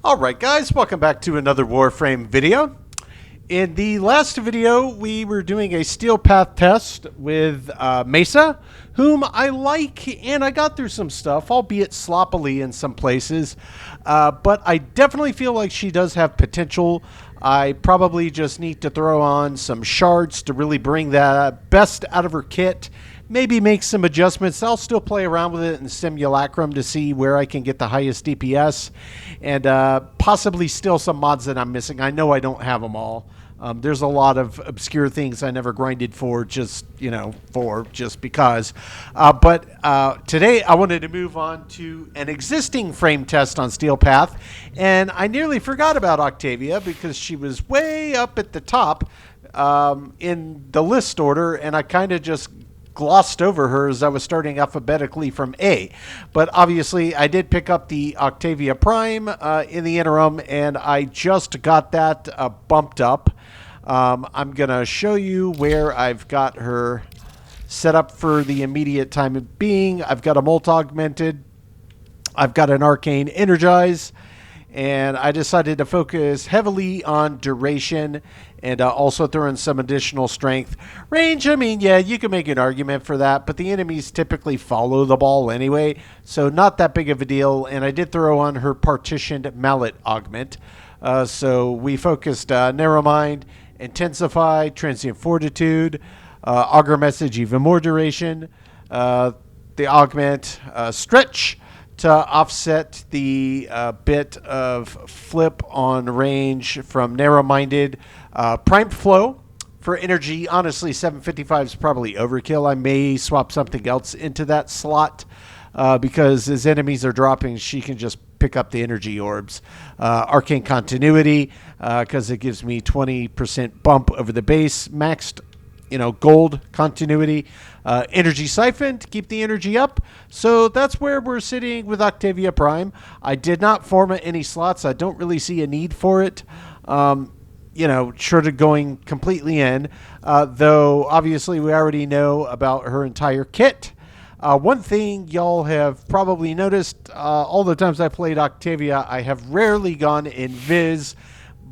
Alright guys, welcome back to another Warframe video. In the last video, we were doing a steel path test with Mesa, whom I like, and I got through some stuff, albeit sloppily in some places. But I definitely feel like she does have potential. I probably just need to throw on some shards to really bring the best out of her kit. Maybe make some adjustments. I'll still play around with it in Simulacrum to see where I can get the highest DPS. And possibly still some mods that I'm missing. I know I don't have them all. There's a lot of obscure things I never grinded for just because. But today I wanted to move on to an existing frame test on Steel Path. And I nearly forgot about Octavia because she was way up at the top in the list order. And I kind of just glossed over her as I was starting alphabetically from A. But obviously I did pick up the Octavia Prime in the interim, and I just got that bumped up. I'm going to show you where I've got her set up for the immediate time of being. I've got a Molt Augmented. I've got an Arcane Energize. And I decided to focus heavily on duration and also throw in some additional strength. Range, I mean, yeah, you can make an argument for that, but the enemies typically follow the ball anyway, so not that big of a deal. And I did throw on her partitioned mallet augment. So we focused Narrow Mind, Intensify, Transient Fortitude, Augur Message, even more duration, the augment, Stretch, to offset the bit of flip on range from narrow-minded. Prime Flow for energy. Honestly, 755 is probably overkill. I may swap something else into that slot because as enemies are dropping, she can just pick up the energy orbs. Arcane Continuity because it gives me 20% bump over the base. Maxed gold continuity, energy siphon to keep the energy up. So that's where we're sitting with Octavia Prime. I did not format any slots. I don't really see a need for it. Short of going completely in, though obviously we already know about her entire kit. One thing y'all have probably noticed, all the times I played Octavia, I have rarely gone invis.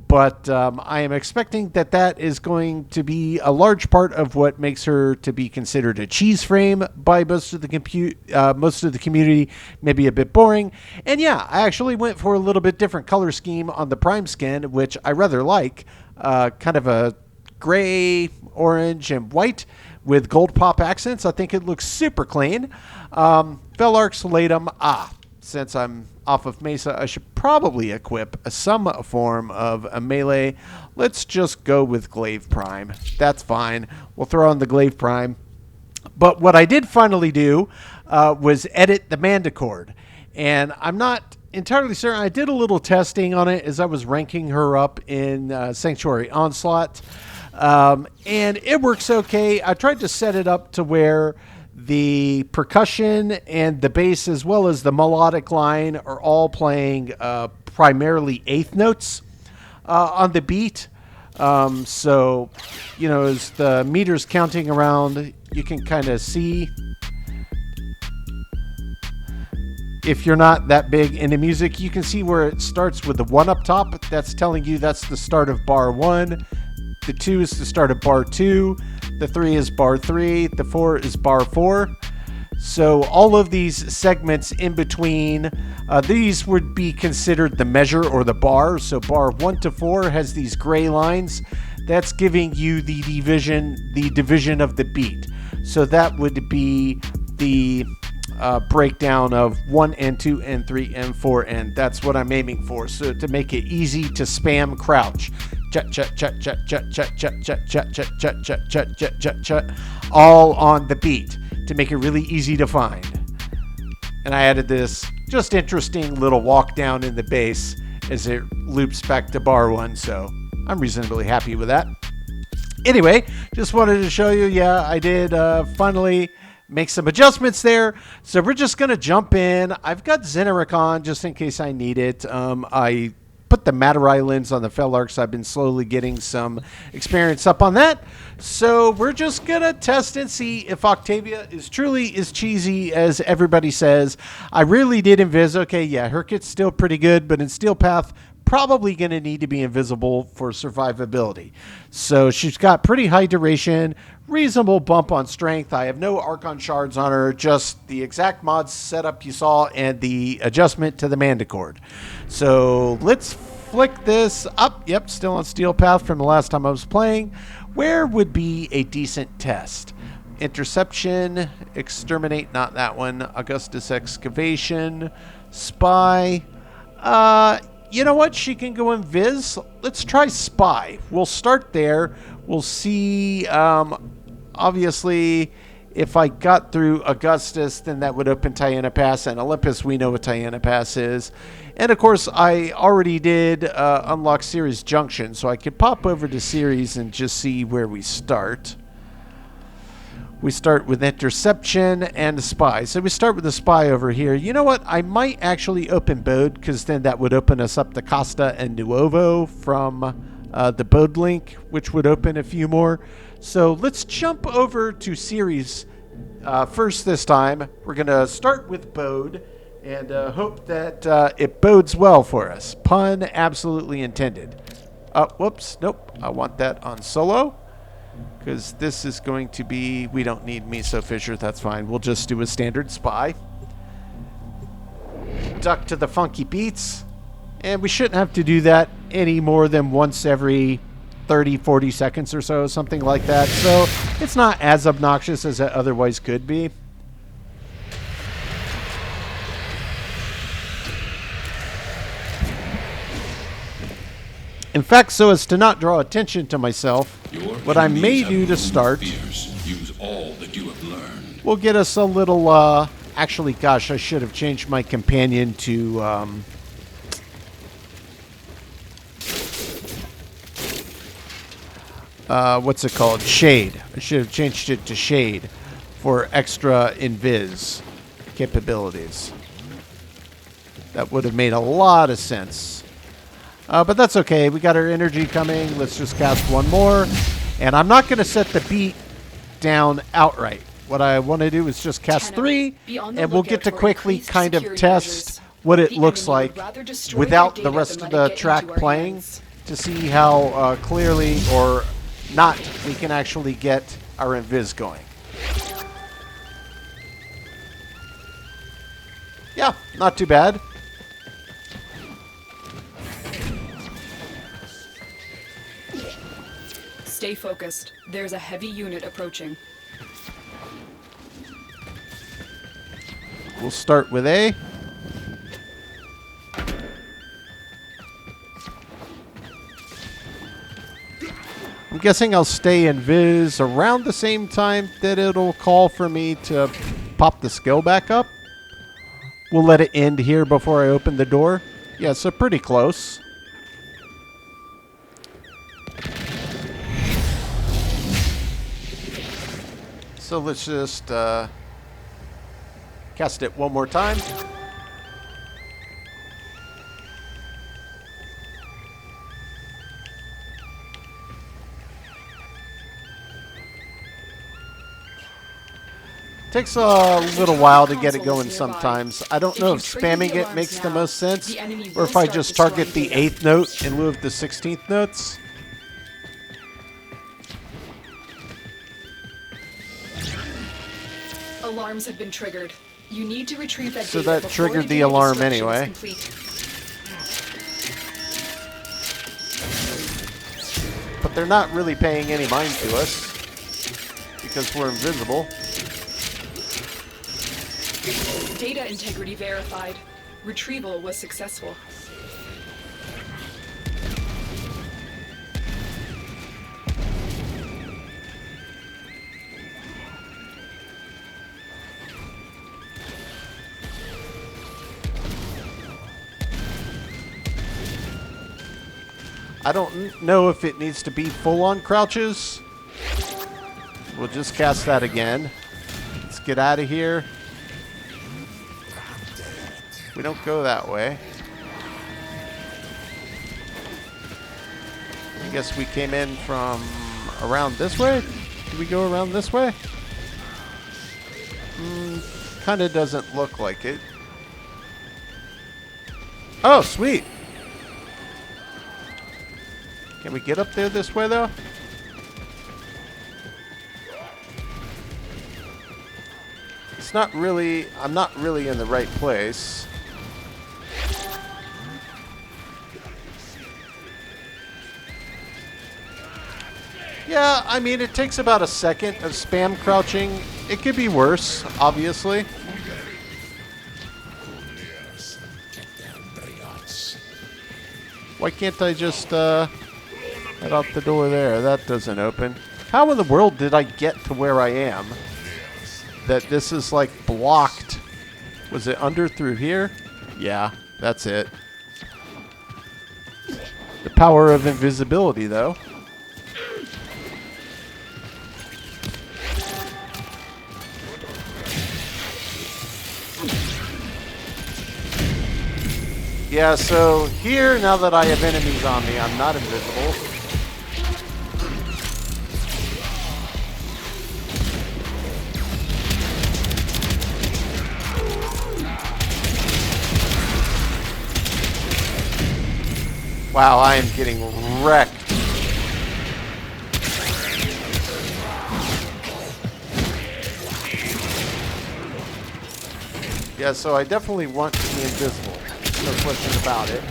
But I am expecting that is going to be a large part of what makes her to be considered a cheese frame by most of the community. Maybe a bit boring. And yeah, I actually went for a little bit different color scheme on the Prime skin, which I rather like. Kind of a gray, orange, and white with gold pop accents. I think it looks super clean. Felarx Latum. Since I'm off of Mesa, I should probably equip some form of a melee. Let's just go with Glaive Prime. That's fine. We'll throw on the Glaive Prime. But what I did finally do was edit the Mandachord. And I'm not entirely certain. I did a little testing on it as I was ranking her up in Sanctuary Onslaught. And it works okay. I tried to set it up to where the percussion and the bass, as well as the melodic line, are all playing primarily eighth notes on the beat. So, as the meter's counting around, you can kind of see. If you're not that big into music, you can see where it starts with the 1 up top. That's telling you that's the start of bar 1. The 2 is the start of bar 2. The 3 is bar 3. The 4 is bar 4. So all of these segments in between, these would be considered the measure or the bar. So bar 1 to 4 has these gray lines. That's giving you the division of the beat. So that would be the breakdown of 1 and 2 and 3 and 4, and that's what I'm aiming for. So to make it easy to spam crouch. Chut, chut, chut, chut, chut, chut, chut, chut, chut, chut, chut, chut, chut, chut, chut, chut, all on the beat to make it really easy to find. And I added this just interesting little walk down in the bass as it loops back to bar 1, so I'm reasonably happy with that. Anyway, just wanted to show you, yeah, I did finally make some adjustments there. So we're just going to jump in. I've got Xenarich on just in case I need it. I put the Matter lens on the Fellarks. I've been slowly getting some experience up on that. So we're just going to test and see if Octavia is truly as cheesy as everybody says. I really did invis. Okay, yeah, her kit's still pretty good, but in Steel Path, probably going to need to be invisible for survivability. So she's got pretty high duration, reasonable bump on strength. I have no Archon shards on her, just the exact mod setup you saw and the adjustment to the Mandachord. So let's flick this up. Yep, still on Steel Path from the last time I was playing. Where would be a decent test? Interception, Exterminate, not that one. Augustus Excavation, Spy. You know what? She can go invis. Let's try Spy. We'll start there. We'll see. Obviously, if I got through Augustus, then that would open Tiana Pass. And Olympus, we know what Tiana Pass is. And, of course, I already did unlock Ceres Junction. So I could pop over to Ceres and just see where we start. We start with Interception and Spy. So we start with the Spy over here. You know what? I might actually open Bode, because then that would open us up to Costa and Nuovo from the Bode link, which would open a few more. So let's jump over to Ceres first this time. We're going to start with Bode and hope that it bodes well for us. Pun absolutely intended. Whoops. Nope. I want that on solo. Because this is going to be... We don't need Miso Fisher. That's fine. We'll just do a standard Spy. Duck to the funky beats. And we shouldn't have to do that any more than once every 30, 40 seconds or so. Something like that. So it's not as obnoxious as it otherwise could be. In fact, so as to not draw attention to myself, what I may do to start, use all that you have learned. Will get us a little, actually, gosh, I should have changed my companion to, what's it called? Shade. I should have changed it to Shade for extra invis capabilities. That would have made a lot of sense. But that's okay. We got our energy coming. Let's just cast one more. And I'm not going to set the beat down outright. What I want to do is just cast 3, and we'll get to quickly kind of test what it looks like without the rest of the track playing to see how clearly or not we can actually get our invis going. Yeah, not too bad. Stay focused. There's a heavy unit approaching. We'll start with A. I'm guessing I'll stay in Viz around the same time that it'll call for me to pop the skill back up. We'll let it end here before I open the door. Yeah, so pretty close. So let's just cast it one more time. Takes a little while to get it going sometimes. I don't know if spamming it makes the most sense, or if I just target the 8th note in lieu of the 16th notes. Alarms have been triggered. You need to retrieve that so that triggered the alarm anyway. But they're not really paying any mind to us because we're invisible. Data integrity verified. Retrieval was successful. I don't know if it needs to be full-on crouches. We'll just cast that again. Let's get out of here. We don't go that way. I guess we came in from around this way? Did we go around this way? Kind of doesn't look like it. Oh, sweet. Can we get up there this way, though? It's not really... I'm not really in the right place. Yeah, I mean, it takes about a second of spam crouching. It could be worse, obviously. Why can't I just head out the door there? That doesn't open. How in the world did I get to where I am? That this is like blocked. Was it under through here? Yeah, that's it. The power of invisibility, though. Yeah, so here, now that I have enemies on me, I'm not invisible. Wow, I am getting wrecked. Yeah, so I definitely want to be invisible. No question about it.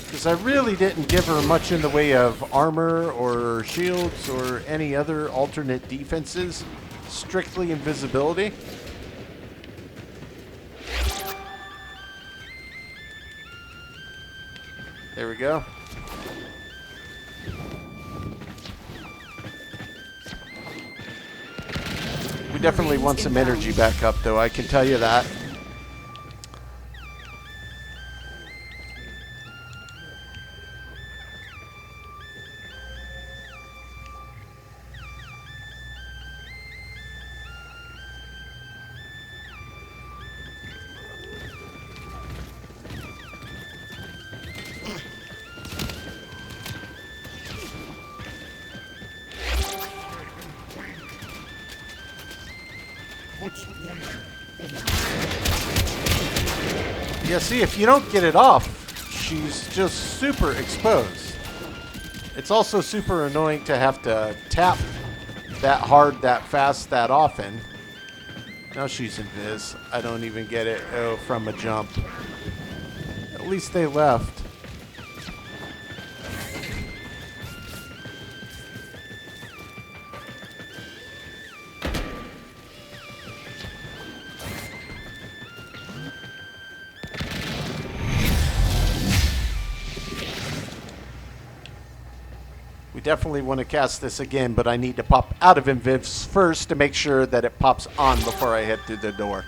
Because I really didn't give her much in the way of armor or shields or any other alternate defenses. Strictly invisibility. There we go. We definitely want some energy back up, though, I can tell you that. Yeah, see, if you don't get it off, she's just super exposed. It's also super annoying to have to tap that hard, that fast, that often. Now she's invis. I don't even get it. Oh, from a jump. At least they left. We definitely want to cast this again, but I need to pop out of Invivs first to make sure that it pops on before I head through the door.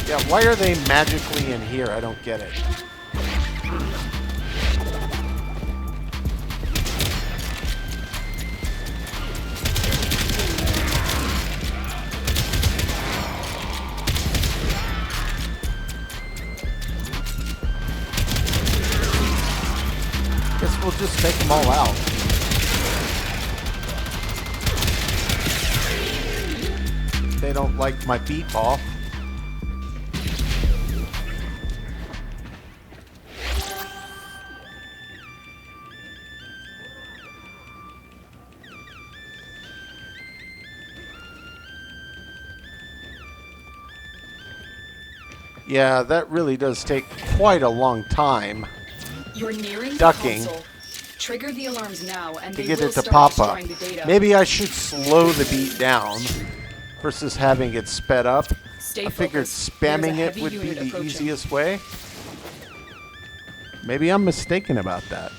Yeah, why are they magically in here? I don't get it. Guess we'll just take them all out. They don't like my beat ball. Yeah, that really does take quite a long time. You're nearing Ducking. the console. Trigger the alarms now, and To they get will it to start pop up. destroying the data. Maybe I should slow the beat down versus having it sped up. Stay I figured focused. spamming There's it a heavy would be unit the approaching. easiest way. Maybe I'm mistaken about that.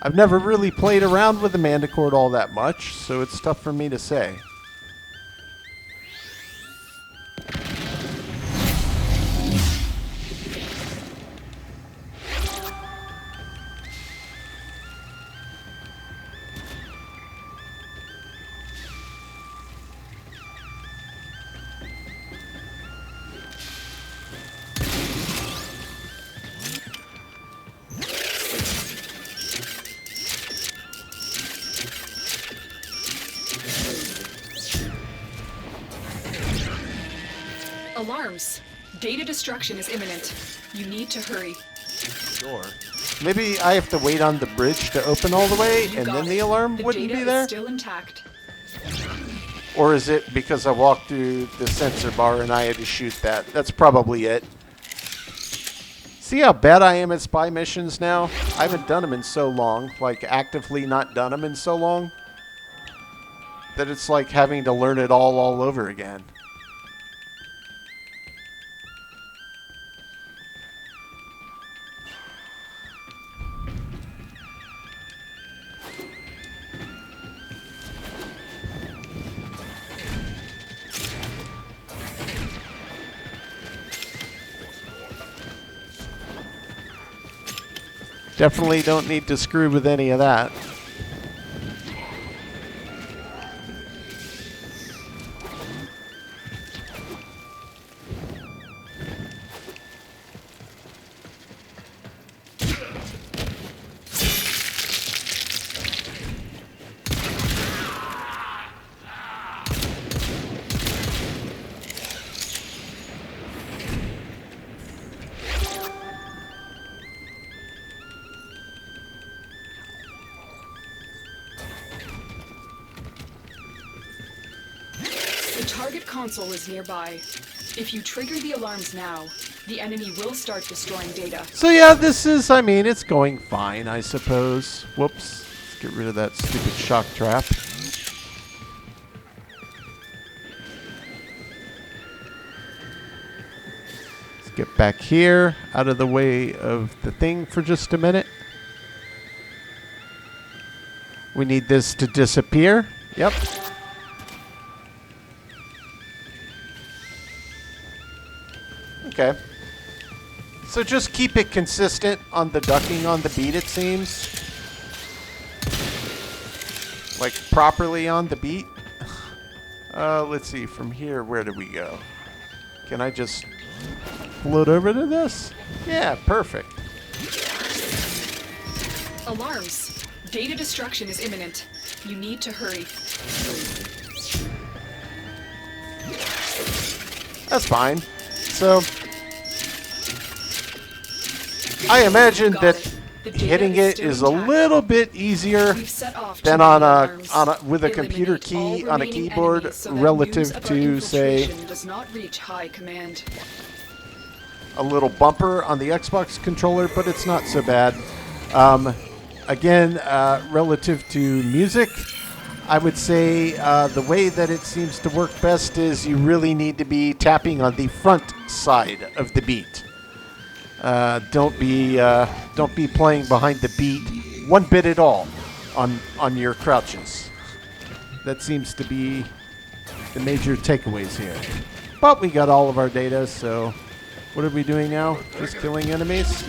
I've never really played around with the Mandachord all that much, so it's tough for me to say. Alarms! Data destruction is imminent. You need to hurry. Sure. Maybe I have to wait on the bridge to open all the way, and then the alarm wouldn't be there? Is still intact. Or is it because I walked through the sensor bar and I had to shoot that? That's probably it. See how bad I am at spy missions now? I haven't done them in so long, like actively not done them in so long, that it's like having to learn it all over again. Definitely don't need to screw with any of that. Target console is nearby. If you trigger the alarms now, the enemy will start destroying data. So yeah, this is, I mean, it's going fine, I suppose. Whoops. Let's get rid of that stupid shock trap. Let's get back here, out of the way of the thing for just a minute. We need this to disappear. Yep. Okay. So just keep it consistent on the ducking on the beat, it seems. Like properly on the beat. Let's see, from here, where do we go? Can I just float over to this? Yeah, perfect. Alarms. Data destruction is imminent. You need to hurry. That's fine. So I imagine that hitting it is a little bit easier than on a with a computer key on a keyboard relative to, say, a little bumper on the Xbox controller, but it's not so bad. Again, relative to music, I would say the way that it seems to work best is you really need to be tapping on the front side of the beat. Don't be playing behind the beat one bit at all on your crouches. That seems to be the major takeaways here. But we got all of our data, so what are we doing now? Just killing enemies?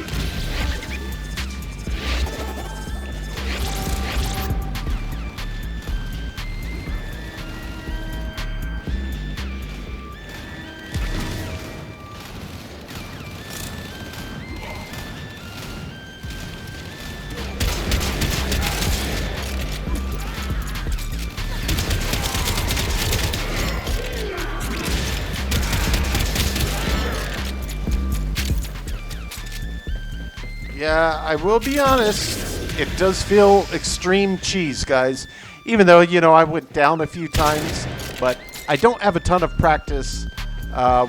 Yeah, I will be honest, it does feel extreme cheese, guys. Even though, you know, I went down a few times, but I don't have a ton of practice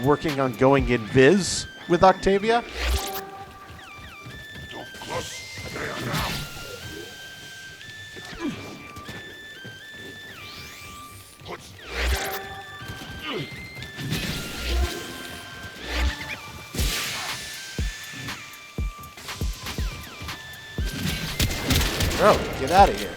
working on going invis with Octavia. Bro, get out of here.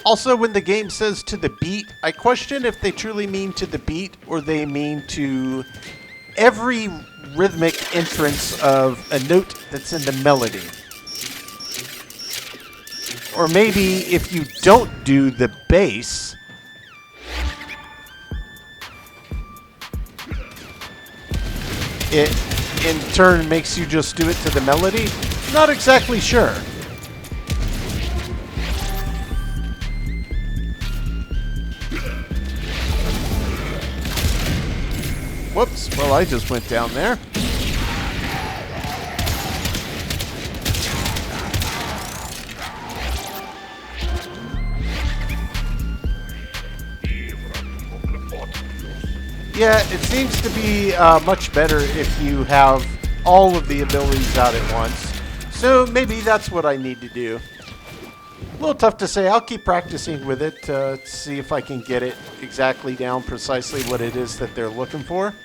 Also, when the game says to the beat, I question if they truly mean to the beat or they mean to every rhythmic entrance of a note that's in the melody. Or maybe if you don't do the bass, it in turn makes you just do it to the melody? Not exactly sure. Whoops, well, I just went down there. Yeah, it seems to be much better if you have all of the abilities out at once. So maybe that's what I need to do. A little tough to say. I'll keep practicing with it to see if I can get it exactly down precisely what it is that they're looking for.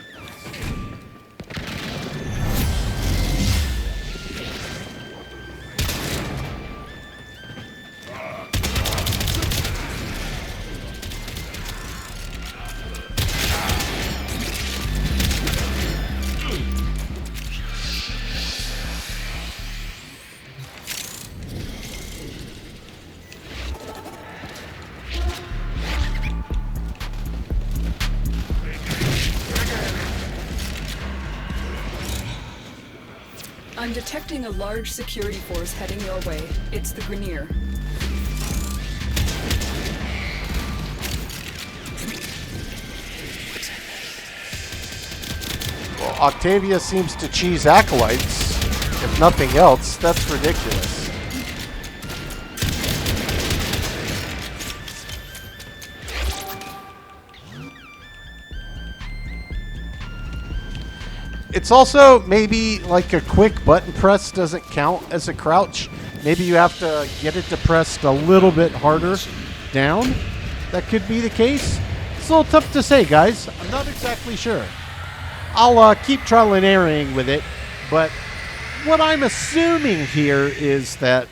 I'm detecting a large security force heading your way. It's the Grineer. Well, Octavia seems to cheese acolytes. If nothing else, that's ridiculous. It's also maybe like a quick button press doesn't count as a crouch. Maybe you have to get it depressed a little bit harder down. That could be the case. It's a little tough to say, guys. I'm not exactly sure. I'll keep trial and erroring with it, but what I'm assuming here is that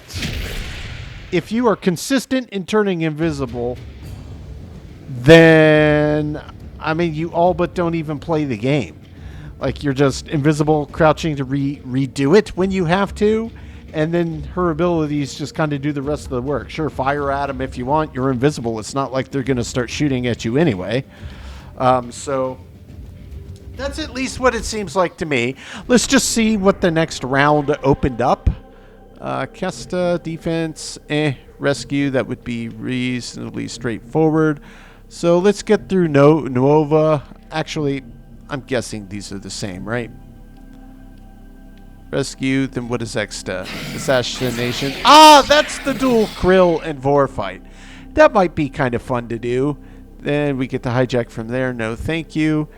if you are consistent in turning invisible, then, I mean, you all but don't even play the game. Like, you're just invisible, crouching to redo it when you have to, and then her abilities just kind of do the rest of the work. Sure, fire at them if you want. You're invisible. It's not like they're going to start shooting at you anyway. So that's at least what it seems like to me. Let's just see what the next round opened up. Kesta, defense, rescue. That would be reasonably straightforward. So let's get through Nuovo. Actually, I'm guessing these are the same, right? Rescue, then what is Exta? Assassination. Ah, that's the dual Krill and Vor fight. That might be kind of fun to do. Then we get the hijack from there. No, thank you.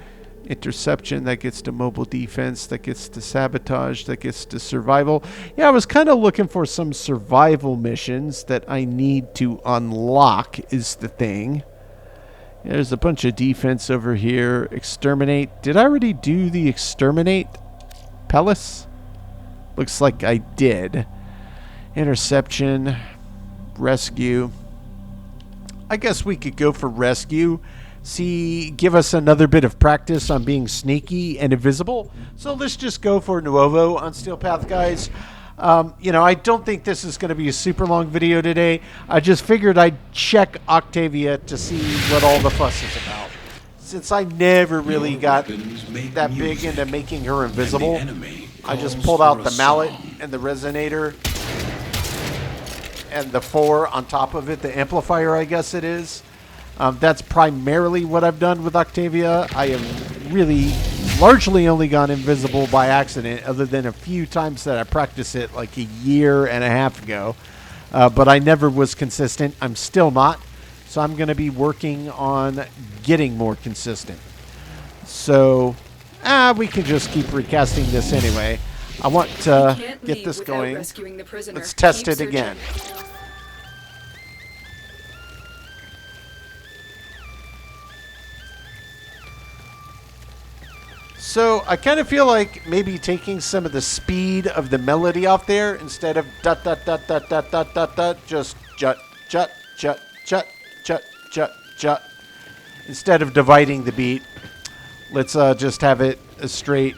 Interception, that gets to mobile defense. That gets to sabotage. That gets to survival. Yeah, I was kind of looking for some survival missions that I need to unlock is the thing. There's a bunch of defense over here. Exterminate. Did I already do the exterminate? Pallas? Looks like I did. Interception. Rescue. I guess we could go for rescue. See, give us another bit of practice on being sneaky and invisible. So let's just go for Nuovo on Steel Path, guys. You know, I don't think this is going to be a super long video today. I just figured I'd check Octavia to see what all the fuss is about. Since I never really got that big into making her invisible, I just pulled out the mallet and the resonator and the 4 on top of it, the amplifier, I guess it is. That's primarily what I've done with Octavia. I have really largely only gone invisible by accident, other than a few times that I practiced it like a year and a half ago. But I never was consistent. I'm still not. So I'm going to be working on getting more consistent. So we can just keep recasting this anyway. I want to get this going. Let's test it again. So I kind of feel like maybe taking some of the speed of the melody off there, instead of dot dot dot dot dot dot dot dot, just jut jut jut jut jut jut jut. Instead of dividing the beat, let's just have it a straight.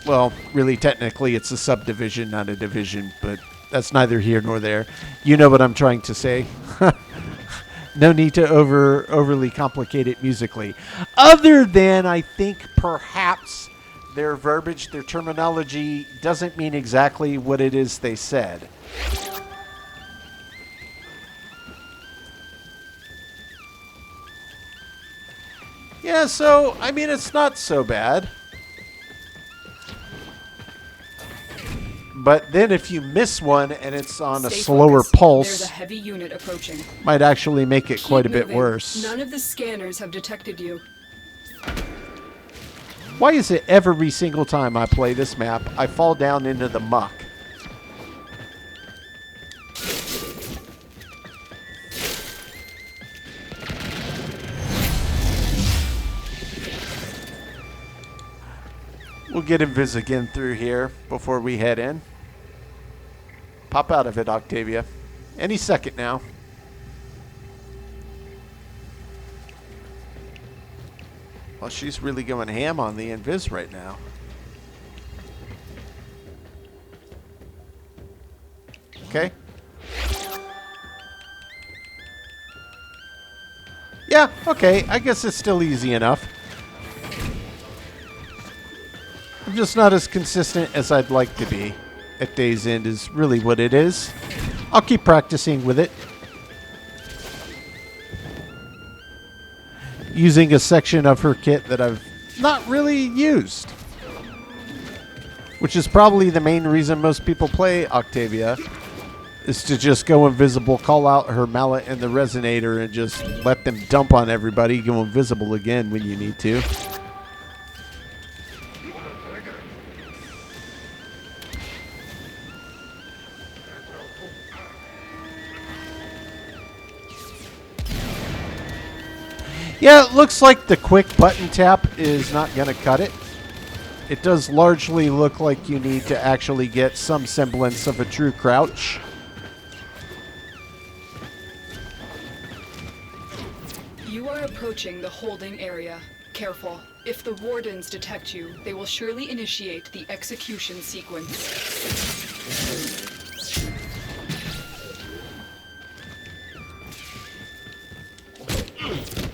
Well, really, technically, it's a subdivision, not a division, but that's neither here nor there. You know what I'm trying to say. No need to overly complicate it musically. Other than, I think, perhaps their verbiage, their terminology doesn't mean exactly what it is they said. Yeah, so, I mean, it's not so bad. But then if you miss one and it's on a slower pulse, there's a heavy unit approaching. Might actually make it quite a bit worse. None of the scanners have detected you. Why is it every single time I play this map, I fall down into the muck? We'll get invis again through here before we head in. Pop out of it, Octavia. Any second now. Well, she's really going ham on the invis right now. Okay. Yeah, okay. I guess it's still easy enough. I'm just not as consistent as I'd like to be at day's end is really what it is. I'll keep practicing with it. Using a section of her kit that I've not really used. Which is probably the main reason most people play Octavia. Is to just go invisible, call out her mallet and the resonator and just let them dump on everybody. Go invisible again when you need to. Yeah, it looks like the quick button tap is not going to cut it. It does largely look like you need to actually get some semblance of a true crouch. You are approaching the holding area. Careful. If the wardens detect you, they will surely initiate the execution sequence.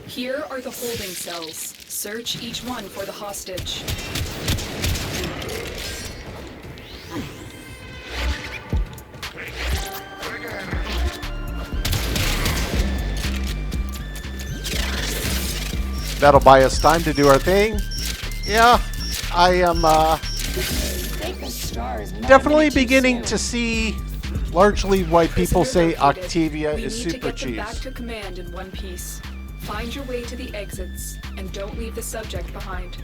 Here are the holding cells. Search each one for the hostage. That'll buy us time to do our thing. Yeah, I am definitely beginning to see largely why people say Octavia is super cheese. We need to get them back to command in one piece. Find your way to the exits, and don't leave the subject behind.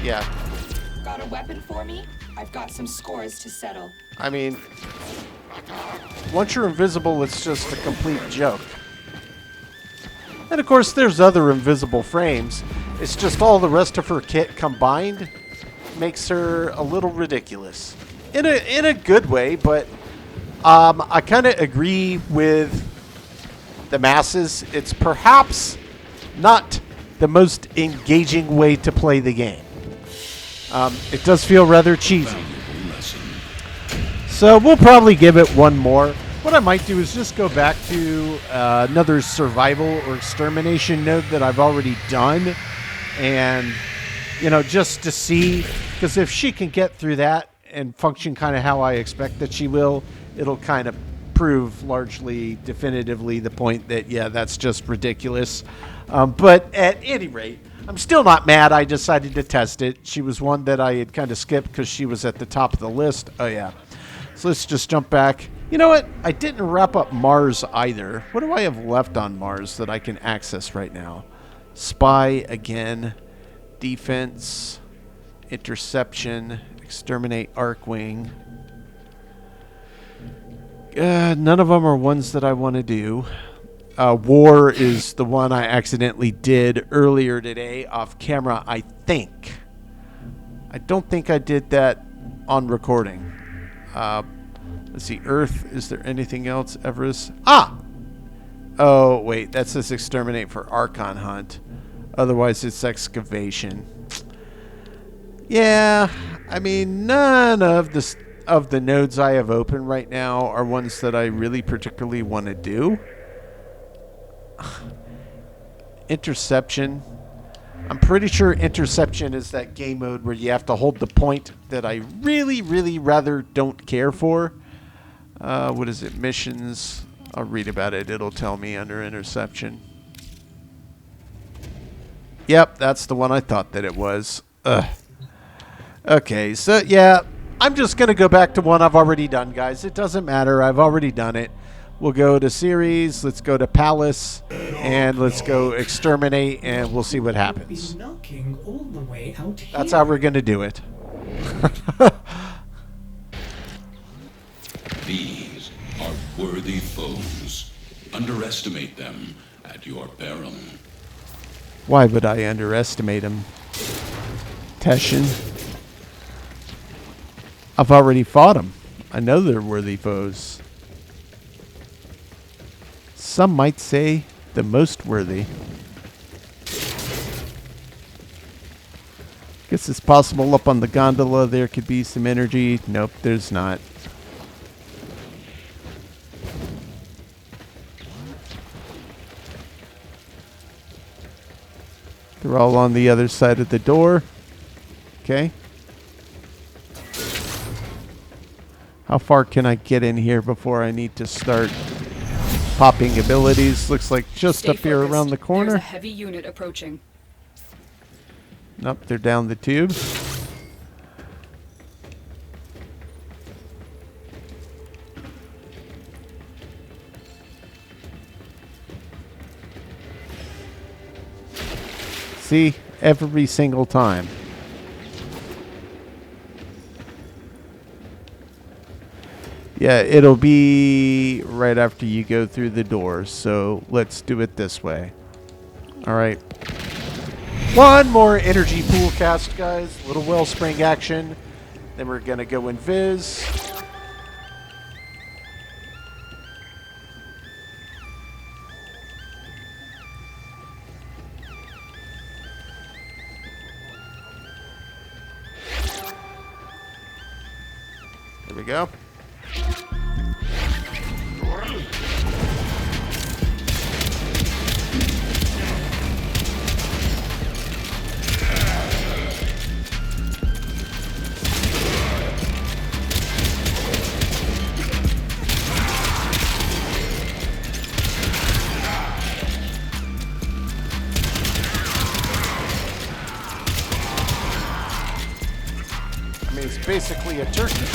Yeah. Got a weapon for me? I've got some scores to settle. I mean, once you're invisible, it's just a complete joke. And of course, there's other invisible frames. It's just all the rest of her kit combined makes her a little ridiculous. In a good way, but I kind of agree with the masses. It's perhaps not the most engaging way to play the game. It does feel rather cheesy. So we'll probably give it one more. What I might do is just go back to another survival or extermination node that I've already done. And, you know, just to see, because if she can get through that and function kind of how I expect that she will, it'll kind of prove largely definitively the point that, yeah, that's just ridiculous. But at any rate, I'm still not mad. I decided to test it. She was one that I had kind of skipped because she was at the top of the list. Oh, yeah. So let's just jump back. You know what? I didn't wrap up Mars either. What do I have left on Mars that I can access right now? Spy again. Defense. Interception. Exterminate Arcwing. None of them are ones that I want to do. War is the one I accidentally did earlier today off camera, I think. I don't think I did that on recording. Let's see. Earth. Is there anything else? Everest. Ah! Oh, wait. That says exterminate for Archon Hunt. Otherwise, it's excavation. Yeah. I mean, none of the nodes I have open right now are ones that I really particularly want to do. Interception. I'm pretty sure interception is that game mode where you have to hold the point that I really, really rather don't care for. What is it? Missions. I'll read about it. It'll tell me under interception. Yep, that's the one I thought that it was. Ugh. Okay, so yeah, I'm just going to go back to one I've already done, guys. It doesn't matter. I've already done it. We'll go to Ceres, let's go to Pallas, and let's go exterminate, and we'll see what happens. All the way out here. That's how we're going to do it. These are worthy foes. Underestimate them at your peril. Why would I underestimate him? Teshin. I've already fought them. I know they're worthy foes. Some might say the most worthy. Guess it's possible up on the gondola there could be some energy. Nope, there's not. They're all on the other side of the door. Okay. How far can I get in here before I need to start popping abilities? Looks like just Stay up here focused. around the corner. There's a heavy unit approaching. Nope, they're down the tube. See? Every single time. Yeah, it'll be right after you go through the doors, so let's do it this way. Alright. One more energy pool cast, guys. Little wellspring action. Then we're going to go invis. There we go. I mean, it's basically a turkey.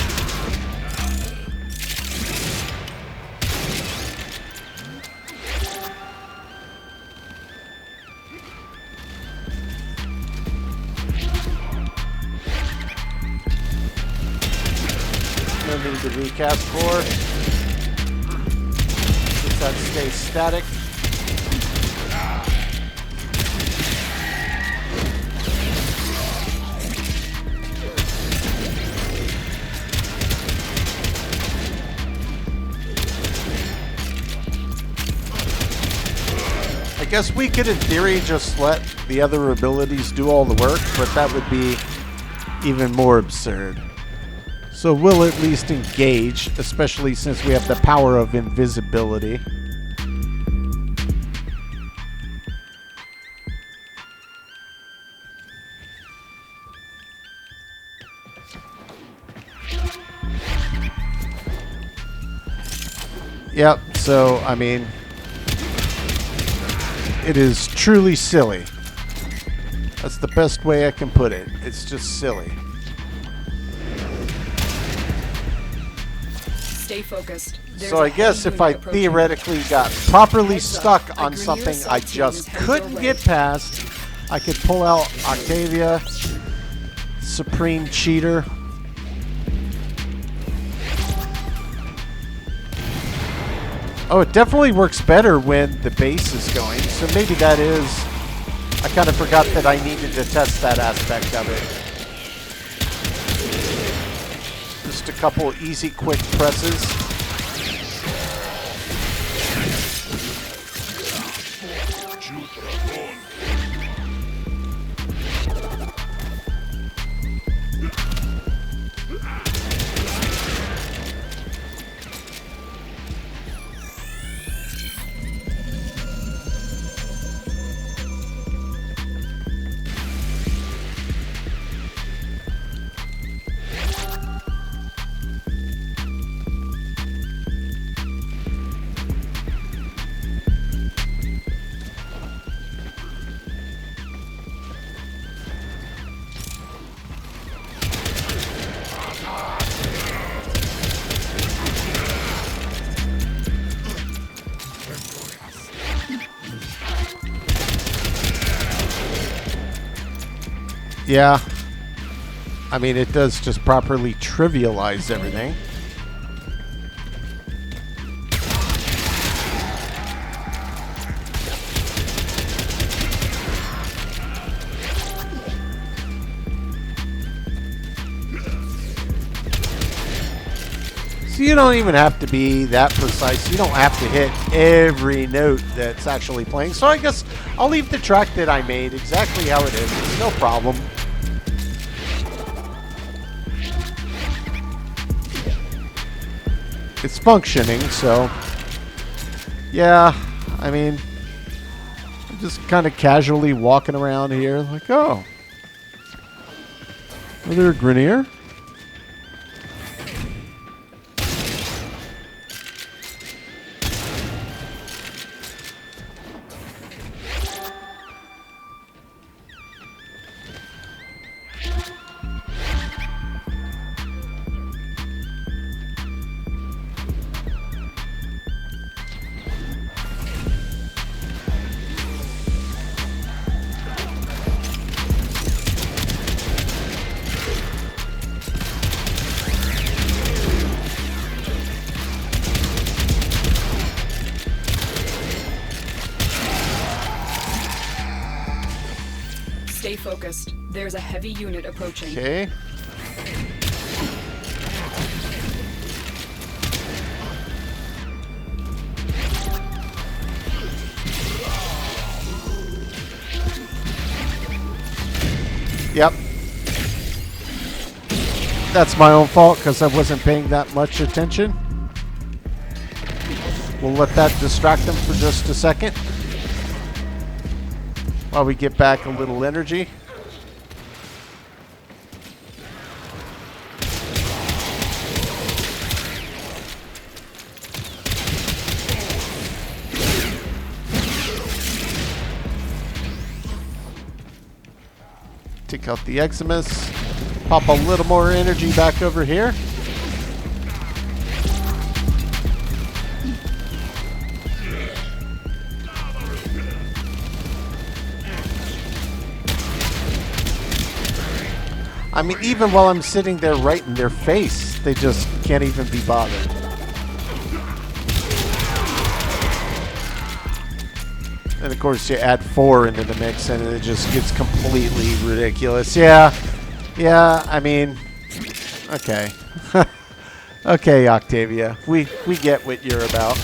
No need to recast for. Just that stay static. I guess we could, in theory, just let the other abilities do all the work, but that would be even more absurd. So we'll at least engage, especially since we have the power of invisibility. Yep, so, I mean, it is truly silly. That's the best way I can put it. It's just silly. Stay focused. There's So I a guess heavy if I unit approaching. theoretically got properly Heads up. stuck A on Grenier something I assault team just is headed couldn't your get way. past, I could pull out Octavia, Supreme Cheater. Oh, it definitely works better when the base is going, so maybe that is... I kind of forgot that I needed to test that aspect of it. Just a couple easy, quick presses. Yeah. I mean, it does just properly trivialize everything. So you don't even have to be that precise. You don't have to hit every note that's actually playing. So I guess I'll leave the track that I made exactly how it is. It's no problem. It's functioning, so yeah, I mean, I'm just kind of casually walking around here like, oh, are there a Grenier? Stay focused. There's a heavy unit approaching. Okay. Yep. That's my own fault because I wasn't paying that much attention. We'll let that distract them for just a second while we get back a little energy. Take out the Eximus. Pop a little more energy back over here. I mean, even while I'm sitting there right in their face, they just can't even be bothered. And of course, you add 4 into the mix, and it just gets completely ridiculous. Yeah, I mean, okay. Okay, Octavia, we get what you're about.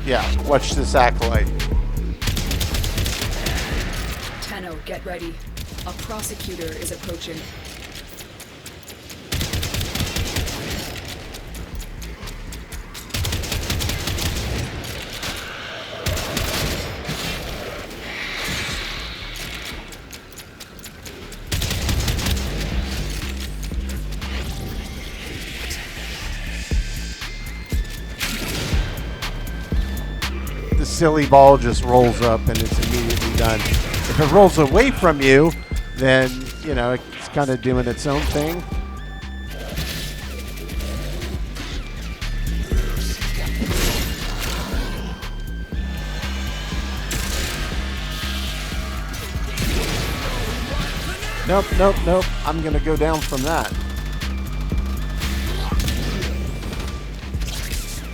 Yeah, watch this acolyte. Tenno, get ready. A prosecutor is approaching. The silly ball just rolls up and it's immediately done. If it rolls away from you, then, you know, it's kind of doing its own thing. Nope. I'm going to go down from that.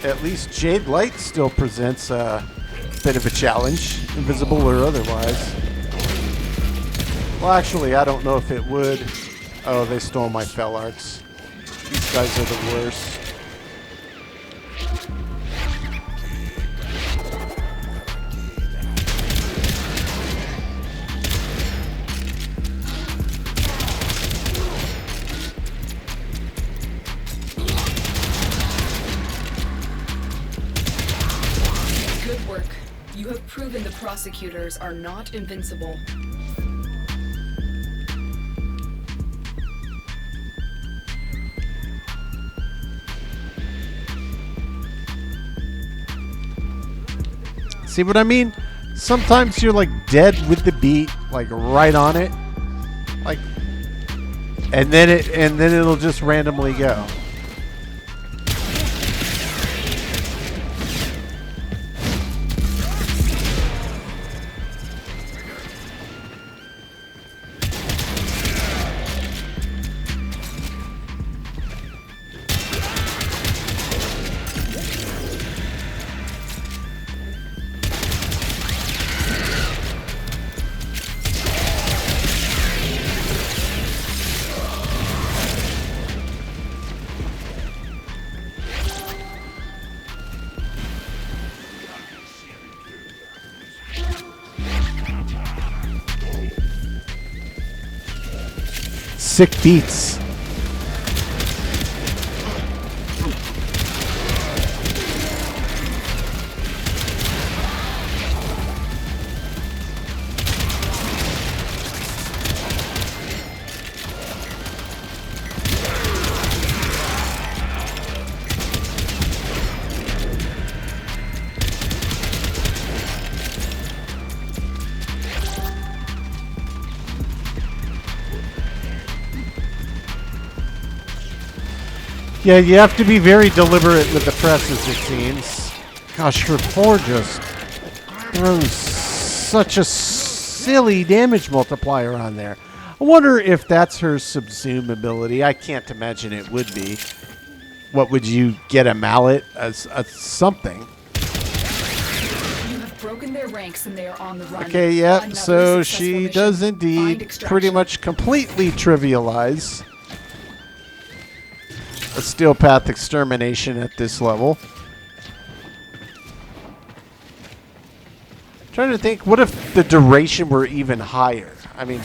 At least Jade Light still presents a bit of a challenge, invisible or otherwise. Well, actually, I don't know if it would. Oh, they stole my Fel Arts. These guys are the worst. Good work. You have proven the prosecutors are not invincible. See what I mean? Sometimes you're like dead with the beat, like right on it. Like, And then it'll just randomly go. Sick beats. Yeah, you have to be very deliberate with the presses, it seems. Gosh, her 4 just throws such a silly damage multiplier on there. I wonder if that's her subsume ability. I can't imagine it would be. What would you get, a mallet? Something. You have broken their ranks and they are on the run. Okay, yeah, Another so successful she mission. does Find indeed extraction. pretty much completely trivialize a steel path extermination at this level. Trying to think, what if the duration were even higher? I mean,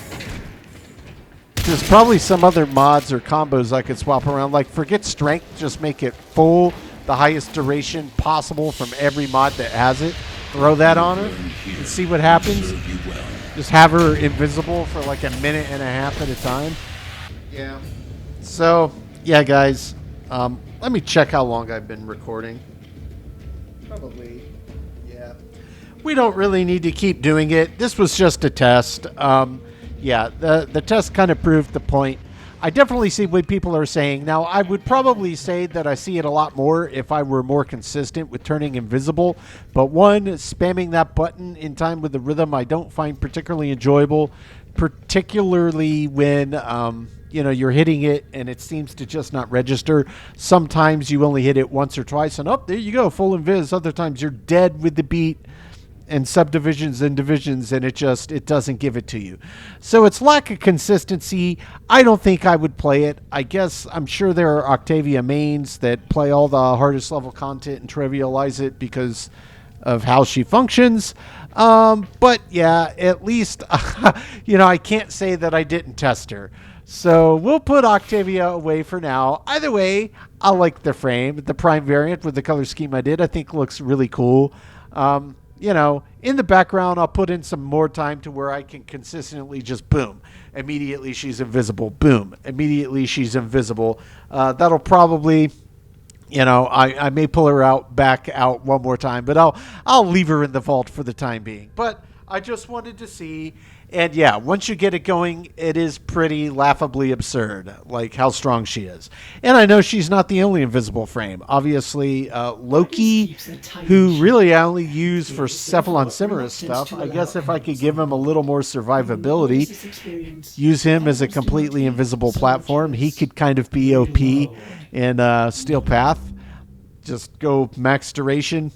there's probably some other mods or combos I could swap around. Like, forget strength, just make it full, the highest duration possible from every mod that has it. Throw that on her and see what happens. Just have her invisible for like a minute and a half at a time. Yeah. So, yeah, guys. Let me check how long I've been recording. Probably, yeah. We don't really need to keep doing it. This was just a test. Yeah, the test kind of proved the point. I definitely see what people are saying. Now, I would probably say that I see it a lot more if I were more consistent with turning invisible. But one, spamming that button in time with the rhythm I don't find particularly enjoyable, particularly when you're hitting it and it seems to just not register. Sometimes you only hit it once or twice and there you go, full invis. Other times you're dead with the beat and subdivisions and divisions, and it doesn't give it to you. So it's lack of consistency. I don't think I would play it. I'm sure there are Octavia mains that play all the hardest level content and trivialize it because of how she functions. But yeah, at least, I can't say that I didn't test her. So we'll put Octavia away for now. Either way, I like the frame. The Prime variant with the color scheme I did, I think looks really cool. In the background, I'll put in some more time to where I can consistently just boom. Immediately she's invisible. Boom. Immediately she's invisible. That'll probably, I may pull her back out one more time, but I'll leave her in the vault for the time being. But I just wanted to see. And yeah, once you get it going, it is pretty laughably absurd, like how strong she is. And I know she's not the only invisible frame. Obviously, Loki, who really I only use for Cephalon Cimerus stuff. I guess if I could give him a little more survivability, use him as a completely invisible platform, he could kind of be OP in Steel Path. Just go max duration,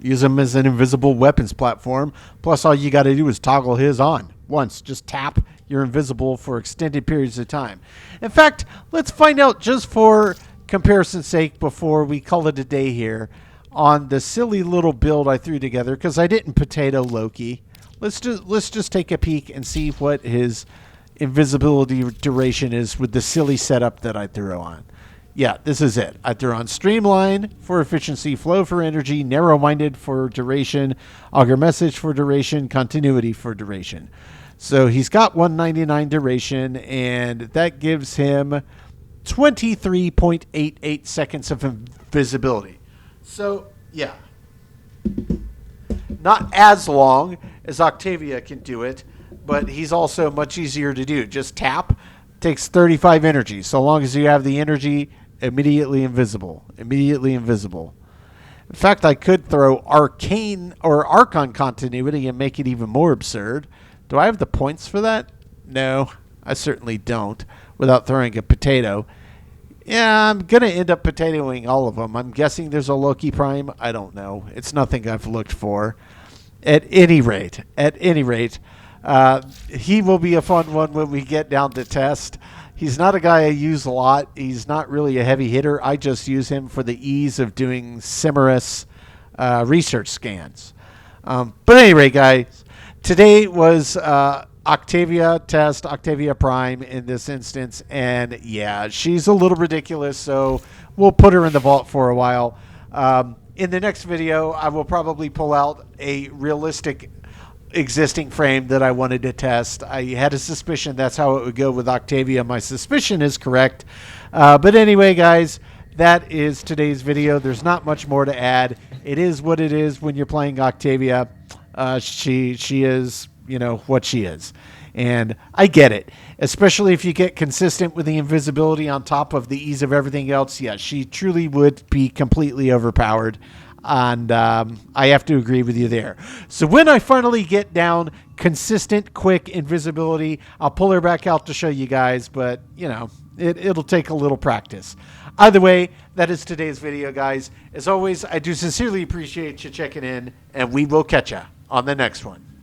use him as an invisible weapons platform. Plus, all you got to do is toggle his on once. Just tap, you're invisible for extended periods of time. In fact, let's find out, just for comparison's sake, before we call it a day here, on the silly little build I threw together, because I didn't potato Loki. Let's just take a peek and see what his invisibility duration is with the silly setup that I threw on. Yeah, this is it. I threw on Streamline for efficiency, Flow for energy, Narrow-minded for duration, Augur Message for duration, Continuity for duration. So he's got 199 duration, and that gives him 23.88 seconds of invisibility. So, yeah. Not as long as Octavia can do it, but he's also much easier to do. Just tap, takes 35 energy. So long as you have the energy, immediately invisible. Immediately invisible. In fact, I could throw Arcane or Archon Continuity and make it even more absurd. Do I have the points for that? No, I certainly don't, without throwing a potato. Yeah, I'm going to end up potatoing all of them. I'm guessing there's a Loki Prime. I don't know. It's nothing I've looked for. At any rate, he will be a fun one when we get down to test. He's not a guy I use a lot. He's not really a heavy hitter. I just use him for the ease of doing Ceres research scans. But anyway, guys, today was Octavia test, Octavia Prime in this instance. And yeah, she's a little ridiculous, so we'll put her in the vault for a while. In the next video, I will probably pull out a realistic existing frame that I wanted to test. I had a suspicion that's how it would go with Octavia. My suspicion is correct. But anyway, guys, that is today's video. There's not much more to add. It is what it is when you're playing Octavia. She is, you know, what she is. And I get it, especially if you get consistent with the invisibility on top of the ease of everything else. Yeah, she truly would be completely overpowered. And I have to agree with you there. So when I finally get down consistent, quick invisibility, I'll pull her back out to show you guys. But, you know, it'll take a little practice. Either way, that is today's video, guys. As always, I do sincerely appreciate you checking in. And we will catch you on the next one.